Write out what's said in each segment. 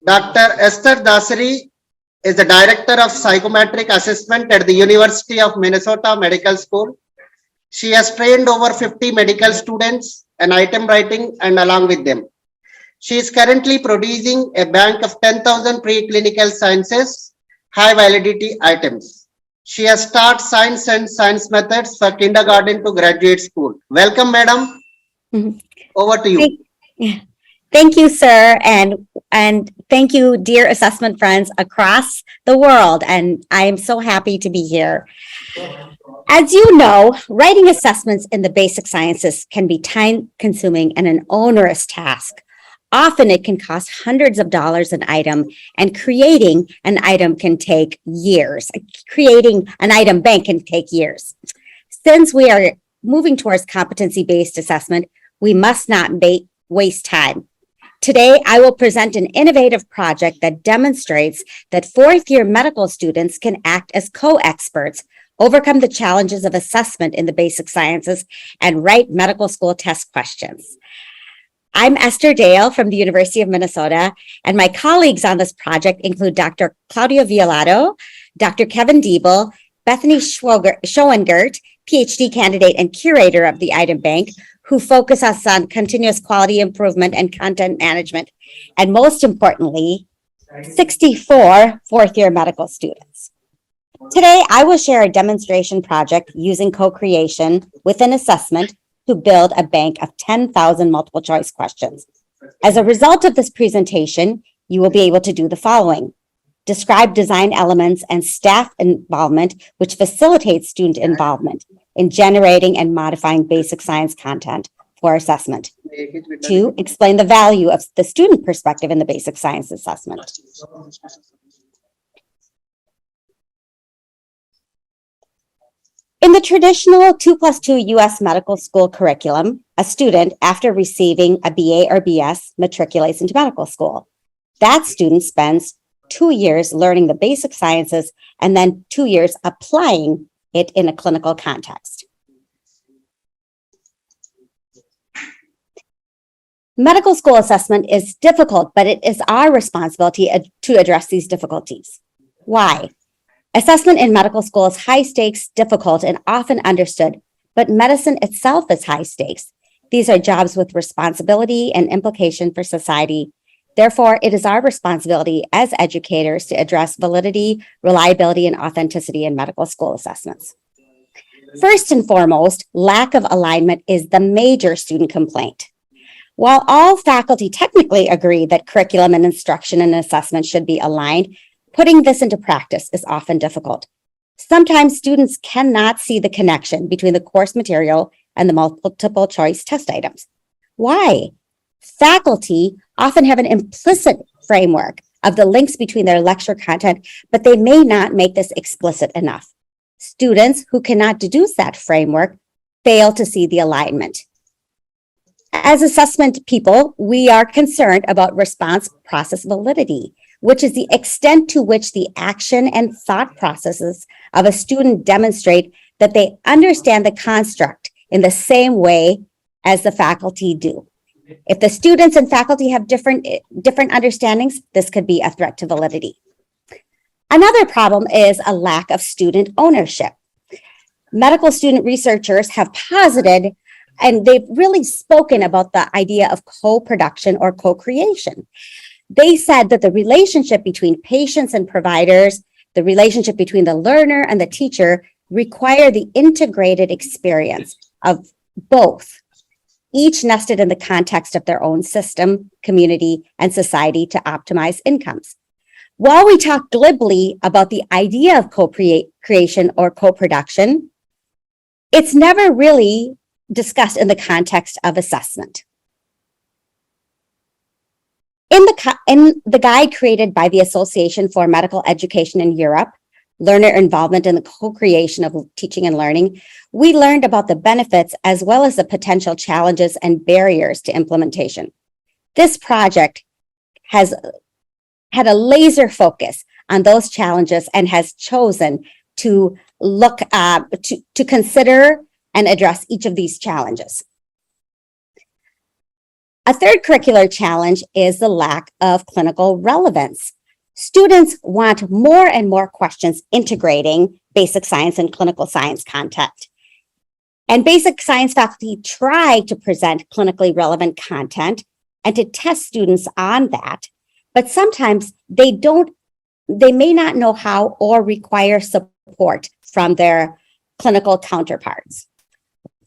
Dr. Esther Dasari is the Director of Psychometric Assessment at the University of Minnesota Medical School. She has trained over 50 medical students in item writing and along with them. She is currently producing a bank of 10,000 preclinical sciences, high validity items. She has taught science and science methods for kindergarten to graduate school. Welcome, madam. Mhm. Over to you. Thank you, sir, and thank you, dear assessment friends across the world. And I am so happy to be here. As you know, writing assessments in the basic sciences can be time-consuming and an onerous task. Often it can cost hundreds of dollars an item, and creating an item can take years. Creating an item bank can take years. Since we are moving towards competency-based assessment, we must not waste time. Today, I will present an innovative project that demonstrates that fourth-year medical students can act as co-experts, overcome the challenges of assessment in the basic sciences, and write medical school test questions. I'm Esther Dale from the University of Minnesota, and my colleagues on this project include Dr. Claudia Violato, Dr. Kevin Diebel, Bethany Schoengert, PhD candidate and curator of the item bank, who focus us on continuous quality improvement and content management, and most importantly, 64 fourth-year medical students. Today, I will share a demonstration project using co-creation with an assessment to build a bank of 10,000 multiple choice questions. As a result of this presentation, you will be able to do the following: describe design elements and staff involvement, which facilitates student involvement in generating and modifying basic science content for assessment. 2, explain the value of the student perspective in the basic science assessment. In the traditional 2+2 U.S. medical school curriculum, a student, after receiving a BA or BS, matriculates into medical school. That student spends 2 years learning the basic sciences and then 2 years applying it in a clinical context. Medical school assessment is difficult, but it is our responsibility to address these difficulties. Why? Assessment in medical school is high stakes, difficult, and often understood, but medicine itself is high stakes. These are jobs with responsibility and implication for society. Therefore, it is our responsibility as educators to address validity, reliability, and authenticity in medical school assessments. First and foremost, lack of alignment is the major student complaint. While all faculty technically agree that curriculum and instruction and assessment should be aligned, putting this into practice is often difficult. Sometimes students cannot see the connection between the course material and the multiple choice test items. Why? Faculty often have an implicit framework of the links between their lecture content, but they may not make this explicit enough. Students who cannot deduce that framework fail to see the alignment. As assessment people, we are concerned about response process validity, which is the extent to which the action and thought processes of a student demonstrate that they understand the construct in the same way as the faculty do. If the students and faculty have different understandings, this could be a threat to validity. Another problem is a lack of student ownership. Medical student researchers have posited, and they've really spoken about the idea of co-production or co-creation. They said that the relationship between patients and providers, the relationship between the learner and the teacher, require the integrated experience of both, each nested in the context of their own system, community, and society to optimize incomes. While we talk glibly about the idea of co-creation or co-production, it's never really discussed in the context of assessment. In the guide created by the Association for Medical Education in Europe, Learner Involvement in the Co-Creation of Teaching and Learning, we learned about the benefits as well as the potential challenges and barriers to implementation. This project has had a laser focus on those challenges and has chosen to look to consider and address each of these challenges. A third curricular challenge is the lack of clinical relevance. Students want more and more questions integrating basic science and clinical science content. And basic science faculty try to present clinically relevant content and to test students on that, but sometimes they may not know how or require support from their clinical counterparts.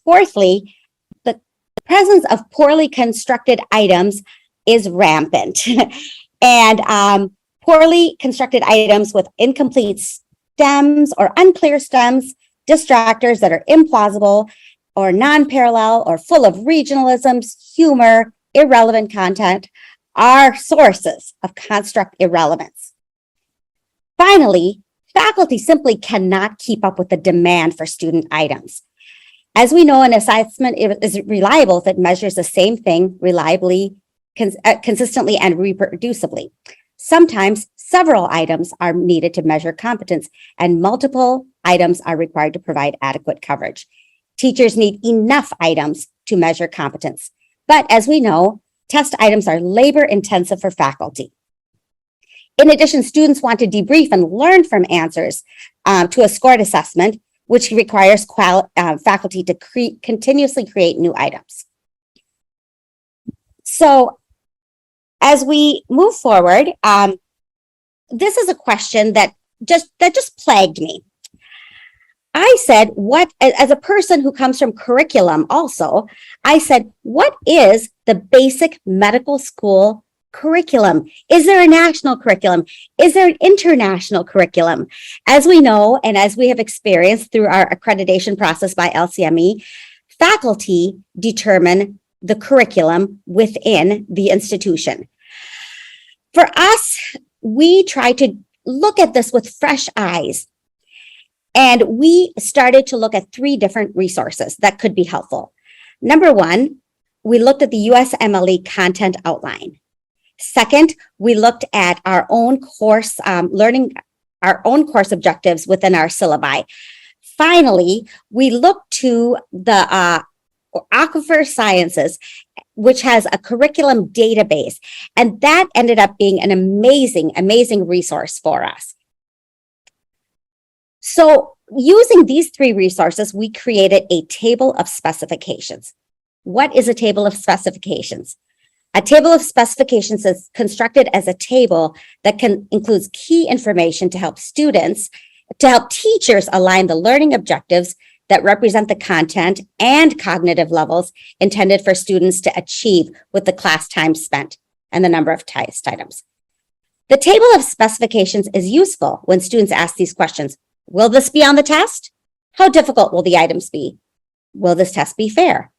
Fourthly, the presence of poorly constructed items is rampant. And poorly constructed items with incomplete stems or unclear stems, distractors that are implausible or non-parallel or full of regionalisms, humor, irrelevant content are sources of construct irrelevance. Finally, faculty simply cannot keep up with the demand for student items. As we know, an assessment is reliable if it measures the same thing reliably, consistently, and reproducibly. Sometimes several items are needed to measure competence, and multiple items are required to provide adequate coverage. Teachers need enough items to measure competence. But as we know, test items are labor-intensive for faculty. In addition, students want to debrief and learn from answers to a scored assessment, which requires faculty to continuously create new items. So as we move forward, this is a question that just plagued me. I said, as a person who comes from curriculum also, I said, what is the basic medical school curriculum? Is there a national curriculum? Is there an international curriculum? As we know, and as we have experienced through our accreditation process by LCME, faculty determine the curriculum within the institution. For us, we try to look at this with fresh eyes. And we started to look at 3 different resources that could be helpful. Number one, we looked at the USMLE content outline. Second, we looked at our own course, learning our own course objectives within our syllabi. Finally, we looked to the Aquifer Sciences, which has a curriculum database, and that ended up being an amazing, amazing resource for us. So using these 3 resources, we created a table of specifications. What is a table of specifications? A table of specifications is constructed as a table that includes key information to help teachers align the learning objectives that represent the content and cognitive levels intended for students to achieve with the class time spent and the number of test items. The table of specifications is useful when students ask these questions. Will this be on the test? How difficult will the items be? Will this test be fair?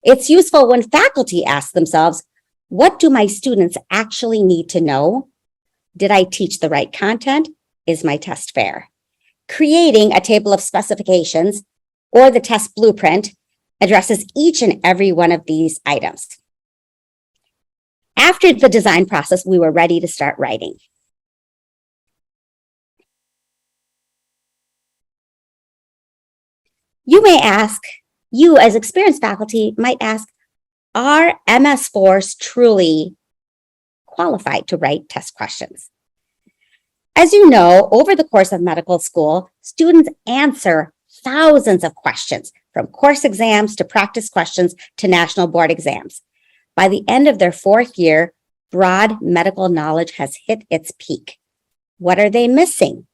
It's useful when faculty ask themselves, what do my students actually need to know? Did I teach the right content? Is my test fair? Creating a table of specifications or the test blueprint addresses each and every one of these items. After the design process, we were ready to start writing. You may ask, you as experienced faculty might ask, are MS4s truly qualified to write test questions? As you know, over the course of medical school, students answer thousands of questions, from course exams to practice questions to national board exams. By the end of their 4th year, broad medical knowledge has hit its peak. What are they missing?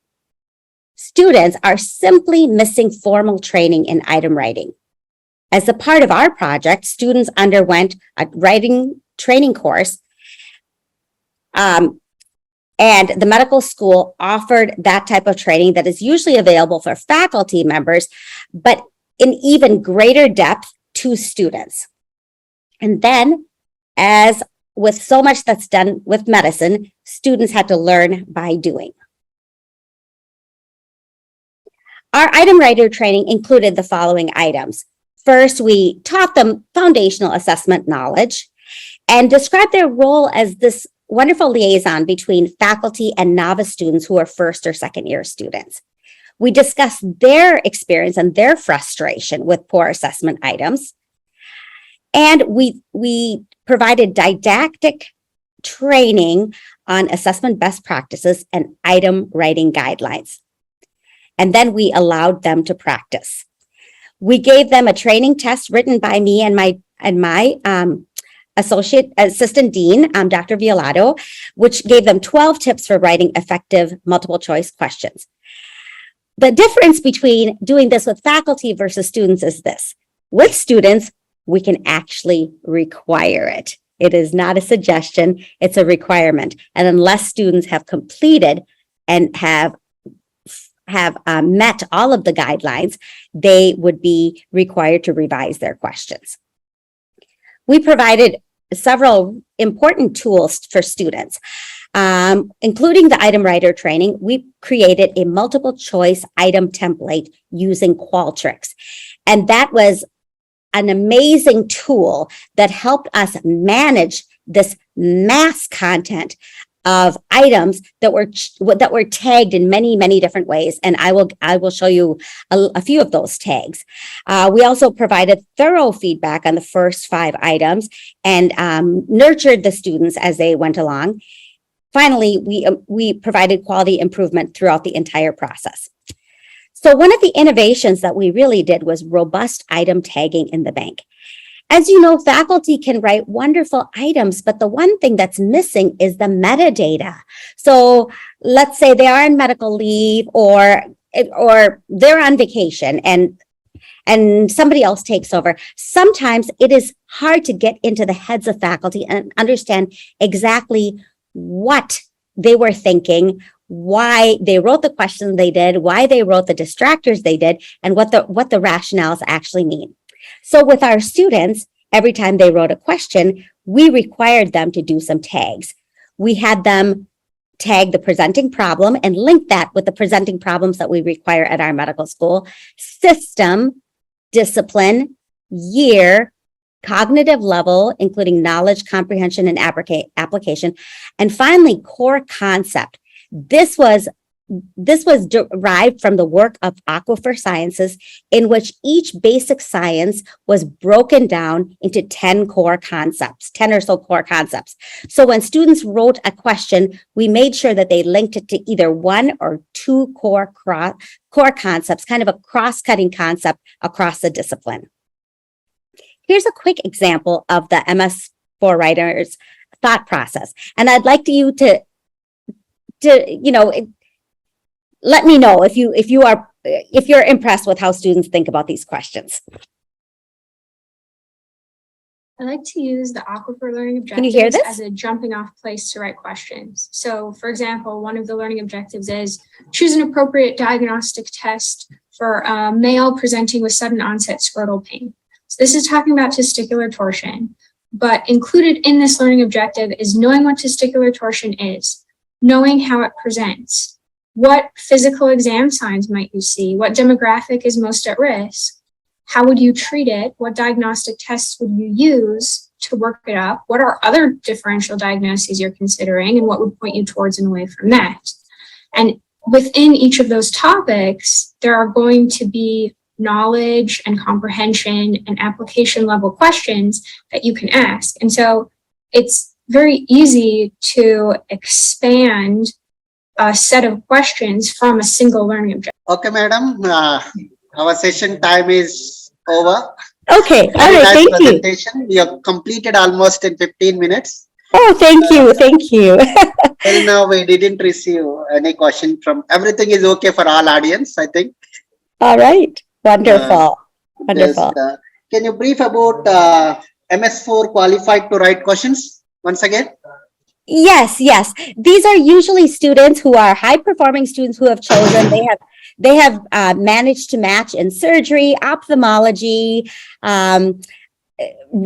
Students are simply missing formal training in item writing. As a part of our project, students underwent a writing training course, and the medical school offered that type of training that is usually available for faculty members, but in even greater depth to students. And then, as with so much that's done with medicine, students had to learn by doing. Our item writer training included the following items. First, we taught them foundational assessment knowledge and described their role as this wonderful liaison between faculty and novice students who are 1st or 2nd year students. We discussed their experience and their frustration with poor assessment items. And we provided didactic training on assessment best practices and item writing guidelines. And then we allowed them to practice. We gave them a training test written by me and my assistant dean, Dr. Violato, which gave them 12 tips for writing effective multiple choice questions. The difference between doing this with faculty versus students is this. With students, we can actually require it. It is not a suggestion, it's a requirement. And unless students have completed and have met all of the guidelines, they would be required to revise their questions. We provided several important tools for students, including the item writer training. We created a multiple choice item template using Qualtrics. And that was an amazing tool that helped us manage this mass content of items that were tagged in many different ways, and I will show you a few of those tags. We also provided thorough feedback on the first 5 items and nurtured the students as they went along. Finally, we provided quality improvement throughout the entire process. So one of the innovations that we really did was robust item tagging in the bank. As you know, faculty can write wonderful items, but the one thing that's missing is the metadata. So let's say they are on medical leave or they're on vacation and somebody else takes over. Sometimes it is hard to get into the heads of faculty and understand exactly what they were thinking, why they wrote the questions they did, why they wrote the distractors they did, and what the rationales actually mean. So with our students, every time they wrote a question, we required them to do some tags. We had them tag the presenting problem and link that with the presenting problems that we require at our medical school: system, discipline, year, cognitive level, including knowledge, comprehension, and application, and finally, core concept. This was derived from the work of Aquifer Sciences, in which each basic science was broken down into 10 or so core concepts. So when students wrote a question, we made sure that they linked it to either 1 or 2 core concepts, kind of a cross-cutting concept across the discipline. Here's a quick example of the MS4 writer's thought process. And I'd like you to let me know if you're impressed with how students think about these questions. I like to use the Aquifer learning Can you hear objectives this? as a jumping off place to write questions. So for example, one of the learning objectives is choose an appropriate diagnostic test for a male presenting with sudden onset scrotal pain. So this is talking about testicular torsion, but included in this learning objective is knowing what testicular torsion is, knowing how it presents, what physical exam signs might you see, what demographic is most at risk, how would you treat it, what diagnostic tests would you use to work it up, what are other differential diagnoses you're considering, and what would point you towards and away from that. And within each of those topics, there are going to be knowledge and comprehension and application level questions that you can ask. And so it's very easy to expand a set of questions from a single learning objective. Okay, madam. Our session time is over. Okay, all right, Nice thank you. presentation. You have completed almost in 15 minutes. Oh, thank you. Till now, we didn't receive any question from. Everything is okay for all audience, I think. All right, wonderful. Just, can you brief about MS4 qualified to write questions once again? Yes. These are usually students who are high-performing students who have chosen. They have managed to match in surgery, ophthalmology,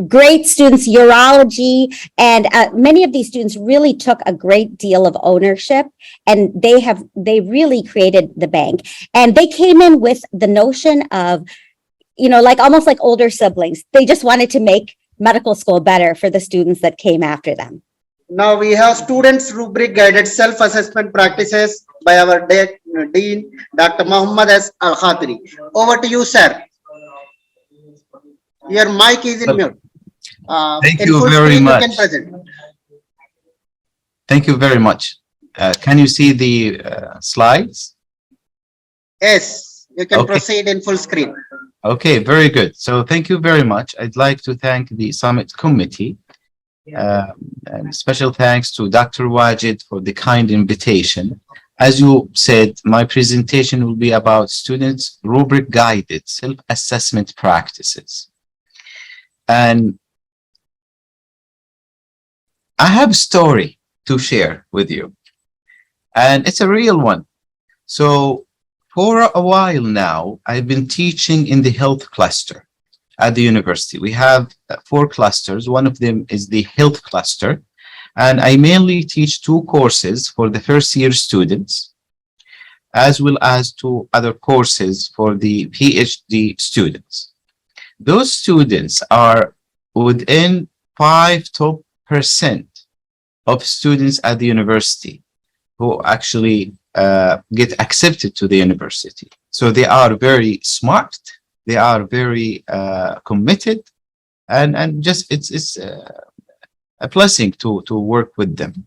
great students, urology, and many of these students really took a great deal of ownership, and they really created the bank. And they came in with the notion of, almost like older siblings. They just wanted to make medical school better for the students that came after them. Now we have students rubric-guided self-assessment practices by our Dean, Dr. Muhammad S. Al-Khatiri. Over to you, sir. Your mic is in mute. Thank In you full very screen, you much. can present. Thank you very much. Can you see the slides? Yes, you can Okay. proceed in full screen. Okay, very good. So thank you very much. I'd like to thank the Summit Committee. And special thanks to Dr. Wajid for the kind invitation. As you said, my presentation will be about students' rubric-guided self-assessment practices. And I have a story to share with you, and it's a real one. So for a while now, I've been teaching in the health cluster at the university. We have 4 clusters. One of them is the health cluster. And I mainly teach 2 courses for the first year students, as well as 2 other courses for the PhD students. Those students are within 5 top % of students at the university who actually get accepted to the university. So they are very smart, they are very committed, and just it's a blessing to work with them.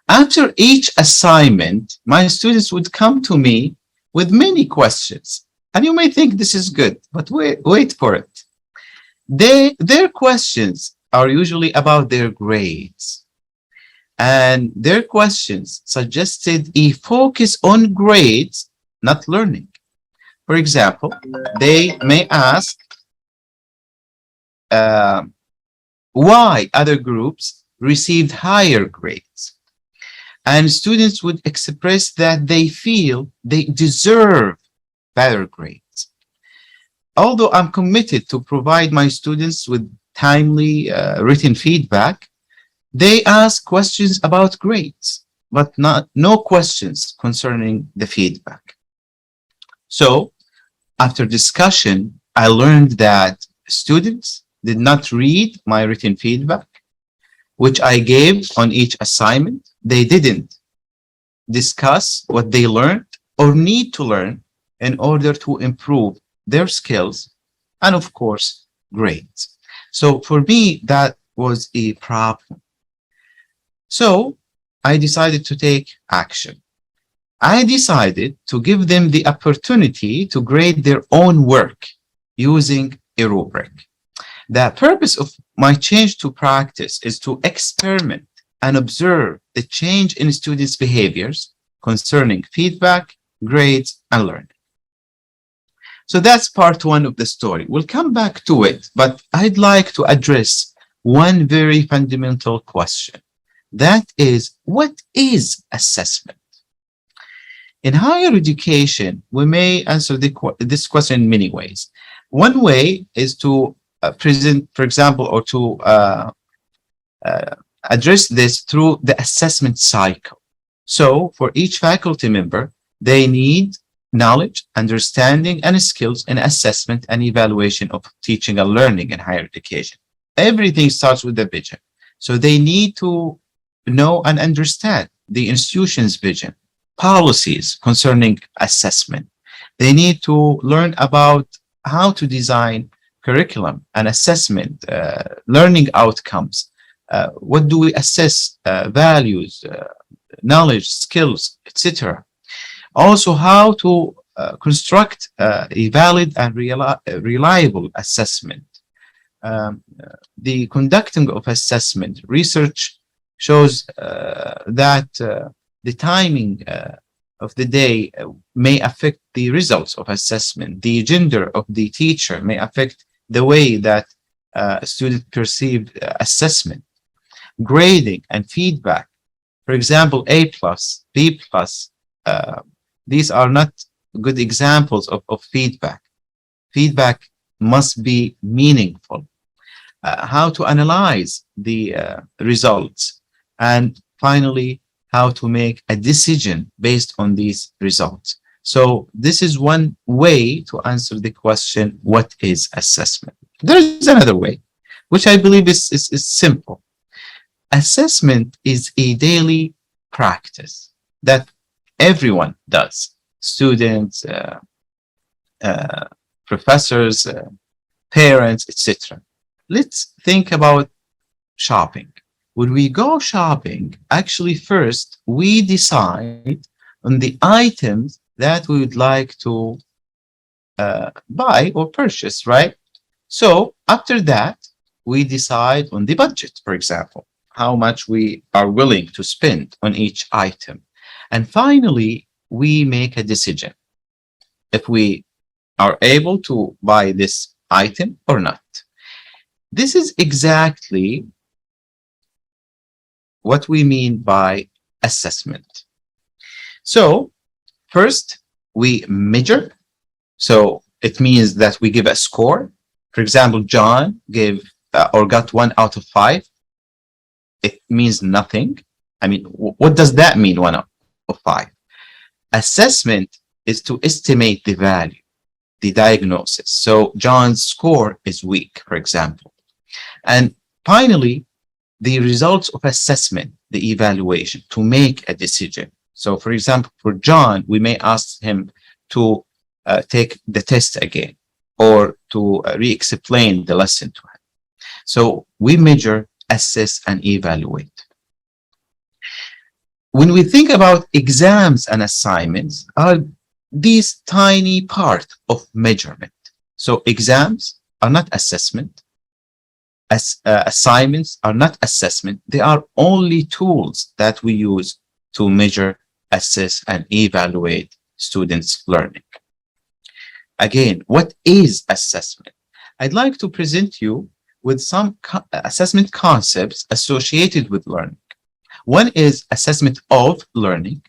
After each assignment, my students would come to me with many questions. And you may think this is good, but wait for it. Their questions are usually about their grades. And their questions suggested a focus on grades, not learning. For example, they may ask why other groups received higher grades. And students would express that they feel they deserve better grades. Although I'm committed to provide my students with timely written feedback, they ask questions about grades, but no questions concerning the feedback. So after discussion, I learned that students did not read my written feedback, which I gave on each assignment. They didn't discuss what they learned or need to learn in order to improve their skills and, of course, grades. So for me, that was a problem. So I decided to take action. I decided to give them the opportunity to grade their own work using a rubric. The purpose of my change to practice is to experiment and observe the change in students' behaviors concerning feedback, grades, and learning. So that's part 1 of the story. We'll come back to it, but I'd like to address one very fundamental question. That is, what is assessment? In higher education, we may answer this question in many ways. One way is to present, for example, or to address this through the assessment cycle. So for each faculty member, they need knowledge, understanding, and skills in assessment and evaluation of teaching and learning in higher education. Everything starts with the vision. So they need to know and understand the institution's vision, policies concerning assessment. They need to learn about how to design curriculum and assessment, learning outcomes. What do we assess? Values, knowledge, skills, etc. Also, how to construct a valid and reliable assessment. The conducting of assessment research shows that the timing of the day may affect the results of assessment. The gender of the teacher may affect the way that a student perceived assessment. Grading and feedback. For example, A+, B+, these are not good examples of feedback. Feedback must be meaningful. How to analyze the results. And finally, how to make a decision based on these results. So this is one way to answer the question, what is assessment? There is another way, which I believe is simple. Assessment is a daily practice that everyone does. Students, professors, parents, etc. let's think about shopping. When we go shopping, actually first we decide on the items that we would like to buy or purchase, right? So after that, we decide on the budget, for example, how much we are willing to spend on each item. And finally, we make a decision if we are able to buy this item or not. This is exactly what we mean by assessment. So first, we measure. So it means that we give a score. For example, John gave or got 1 out of 5. It means nothing. I mean, what does that mean, 1 out of 5? Assessment is to estimate the value, the diagnosis. So John's score is weak, for example. And finally, the results of assessment, the evaluation, to make a decision. So for example, for John, we may ask him to take the test again or to re-explain the lesson to him. So we measure, assess, and evaluate. When we think about exams and assignments, are these tiny part of measurement. So exams are not assessment. Assignments are not assessment. They are only tools that we use to measure, assess, and evaluate students' learning. Again, what is assessment? I'd like to present you with some assessment concepts associated with learning. One is assessment of learning,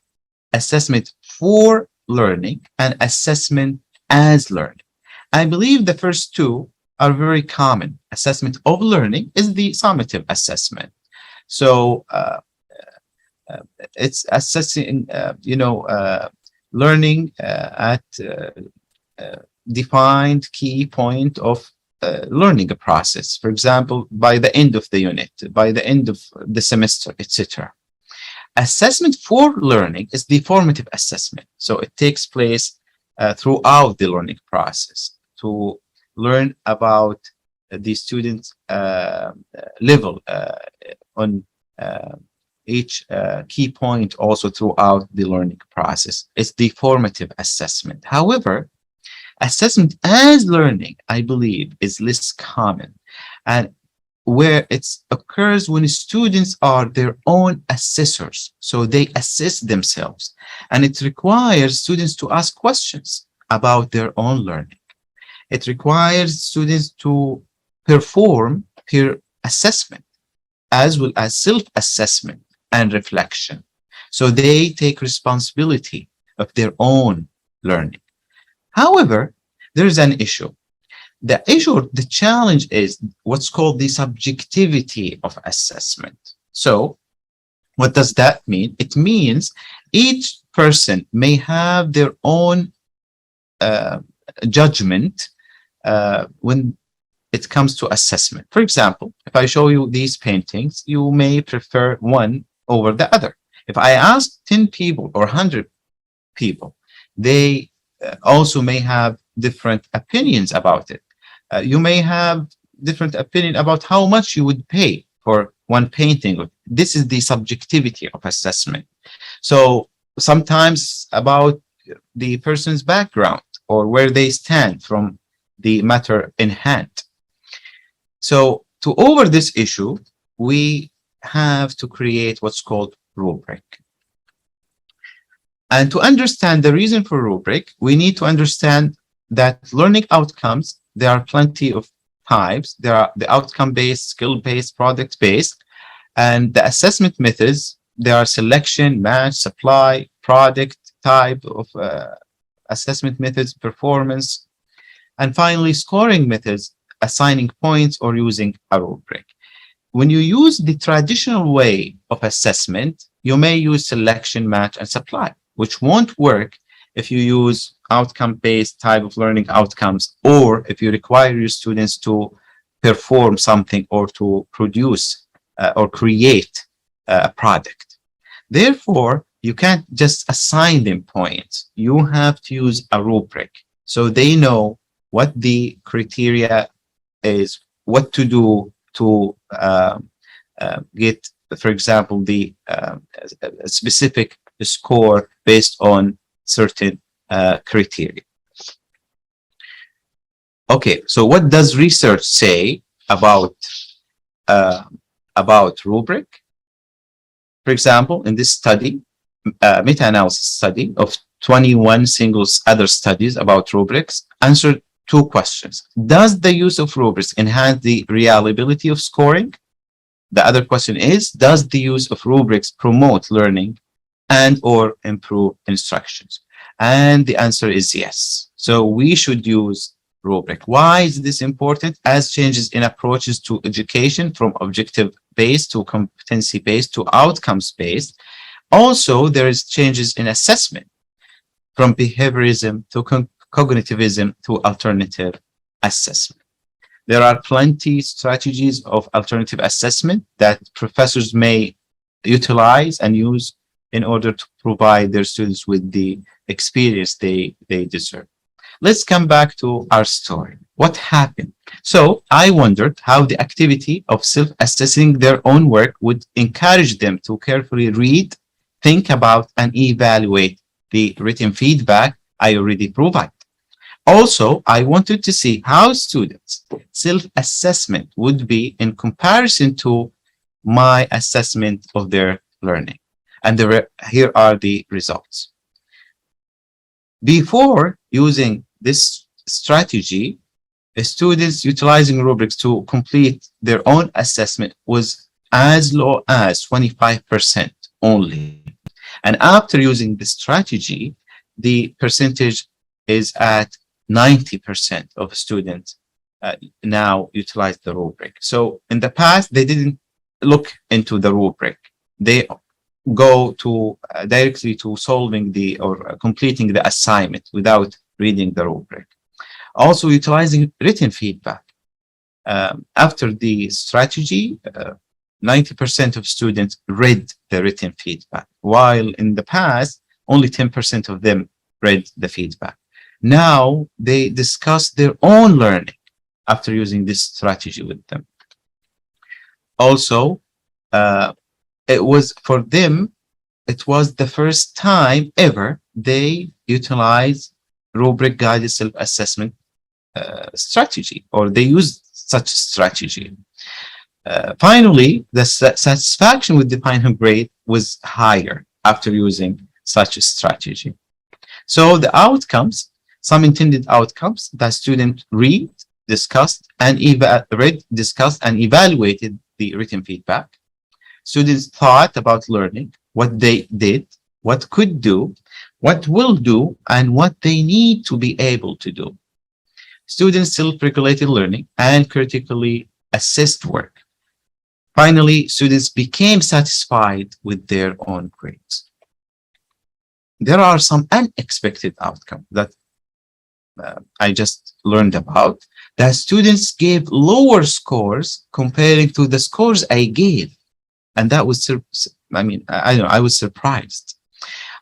assessment for learning, and assessment as learning. I believe the first two are very common. Assessment of learning is the summative assessment. So it's assessing, learning at defined key point of learning a process. For example, by the end of the unit, by the end of the semester, etc. Assessment for learning is the formative assessment. So it takes place throughout the learning process to learn about the student's level on each key point also throughout the learning process. It's the formative assessment. However, assessment as learning, I believe, is less common, and where it occurs when students are their own assessors. So they assess themselves, and it requires students to ask questions about their own learning. It requires students to perform peer assessment as well as self-assessment and reflection. So they take responsibility of their own learning. However, there is an issue. The challenge is what's called the subjectivity of assessment. So what does that mean? It means each person may have their own judgment when it comes to assessment. For example, if I show you these paintings, you may prefer one over the other. If I ask 10 people or 100 people, they also may have different opinions about it. You may have different opinion about how much you would pay for one painting. This is the subjectivity of assessment. So sometimes about the person's background or where they stand from the matter in hand. So to over this issue, we have to create what's called rubric. And to understand the reason for rubric, we need to understand that learning outcomes, there are plenty of types. There are the outcome-based, skill-based, product-based, and the assessment methods, there are selection, match, supply, product type of assessment methods, performance, and finally scoring methods, assigning points or using a rubric. When you use the traditional way of assessment, you may use selection, match, and supply, which won't work if you use outcome-based type of learning outcomes, or if you require your students to perform something or to produce or create a product. Therefore, you can't just assign them points. You have to use a rubric so they know what the criteria is, what to do to get, for example, the a specific score based on certain criteria. Okay, so what does research say about rubric? For example, in this study, meta-analysis study of 21 other studies about rubrics, answered two questions. Does the use of rubrics enhance the reliability of scoring? The other question is, does the use of rubrics promote learning and or improve instructions? And the answer is yes. So we should use rubric. Why is this important? As changes in approaches to education from objective-based to competency-based to outcomes-based. Also, there is changes in assessment from behaviorism to cognitivism to alternative assessment. There are plenty strategies of alternative assessment that professors may utilize and use in order to provide their students with the experience they deserve. Let's come back to our story. What happened? So I wondered how the activity of self-assessing their own work would encourage them to carefully read, think about, and evaluate the written feedback I already provided. Also, I wanted to see how students' self-assessment would be in comparison to my assessment of their learning. And here are the results. Before using this strategy, students utilizing rubrics to complete their own assessment was as low as 25% only. And after using the strategy, the percentage is at 90% of students now utilize the rubric. So in the past, they didn't look into the rubric. They go to directly to solving or completing the assignment without reading the rubric. Also utilizing written feedback. After the strategy, 90% of students read the written feedback, while in the past, only 10% of them read the feedback. Now they discuss their own learning after using this strategy with them. Also, it was for them, it was the first time ever they utilized rubric-guided self-assessment strategy, or they used such strategy. Finally, the satisfaction with the final grade was higher after using such a strategy. So the outcomes, some intended outcomes, that students read, discussed, and evaluated the written feedback. Students thought about learning, what they did, what could do, what will do, and what they need to be able to do. Students self-regulated learning and critically assessed work. Finally, students became satisfied with their own grades. There are some unexpected outcomes that I just learned about, that students gave lower scores comparing to the scores I gave. And that was, I was surprised.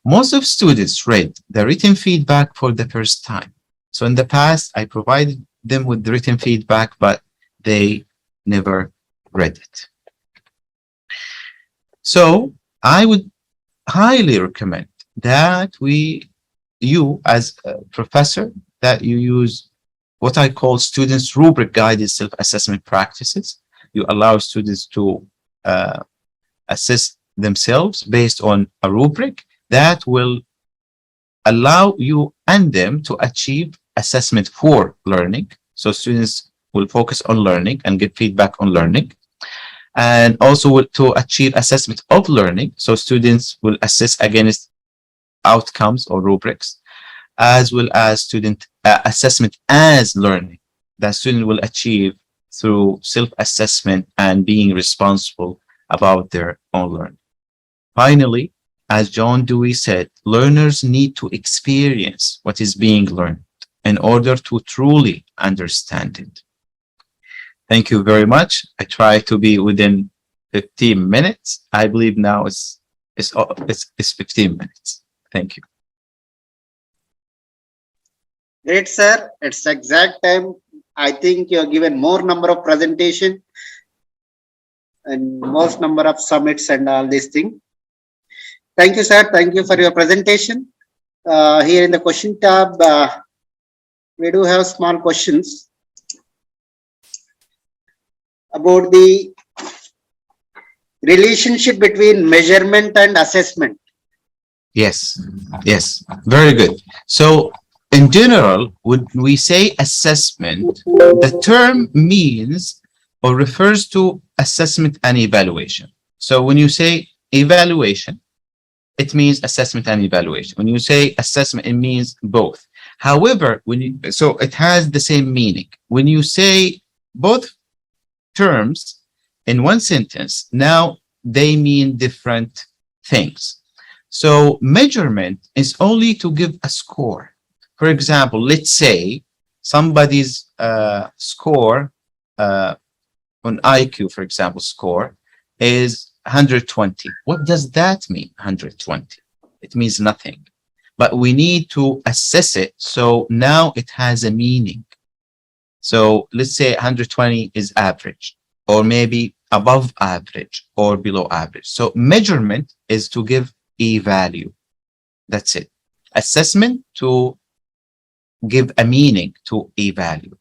Most of students read the written feedback for the first time. So in the past, I provided them with the written feedback, but they never read it. So I would highly recommend that you as a professor, that you use what I call students rubric-guided self-assessment practices. You allow students to assess themselves based on a rubric that will allow you and them to achieve assessment for learning. So students will focus on learning and get feedback on learning. And also to achieve assessment of learning. So students will assess against outcomes or rubrics, as well as student assessment as learning that student will achieve through self-assessment and being responsible about their own learning. Finally, as John Dewey said, learners need to experience what is being learned in order to truly understand it. Thank you very much. I try to be within 15 minutes. I believe now it's 15 minutes. Thank you. Great, sir. It's exact time. I think you have given more number of presentation and most number of summits and all these things. Thank you, sir. Thank you for your presentation. Here in the question tab, we do have small questions about the relationship between measurement and assessment. Yes, yes, very good. So in general, when we say assessment, the term means or refers to assessment and evaluation. So when you say evaluation, it means assessment and evaluation. When you say assessment, it means both. However, so it has the same meaning. When you say both terms in one sentence, now they mean different things. So measurement is only to give a score. For example, let's say somebody's score on IQ, for example, score is 120. What does that mean, 120? It means nothing. But we need to assess it. So now it has a meaning. So let's say 120 is average, or maybe above average or below average. So measurement is to give a value. That's it. Assessment to give a meaning to a value.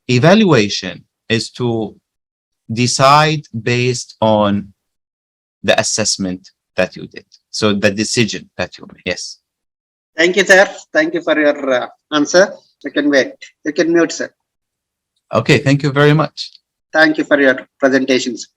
Evaluation is to decide based on the assessment that you did. So the decision that you made. Yes. Thank you, sir. Thank you for your answer. You can wait. You can mute, sir. Okay. Thank you very much. Thank you for your presentations.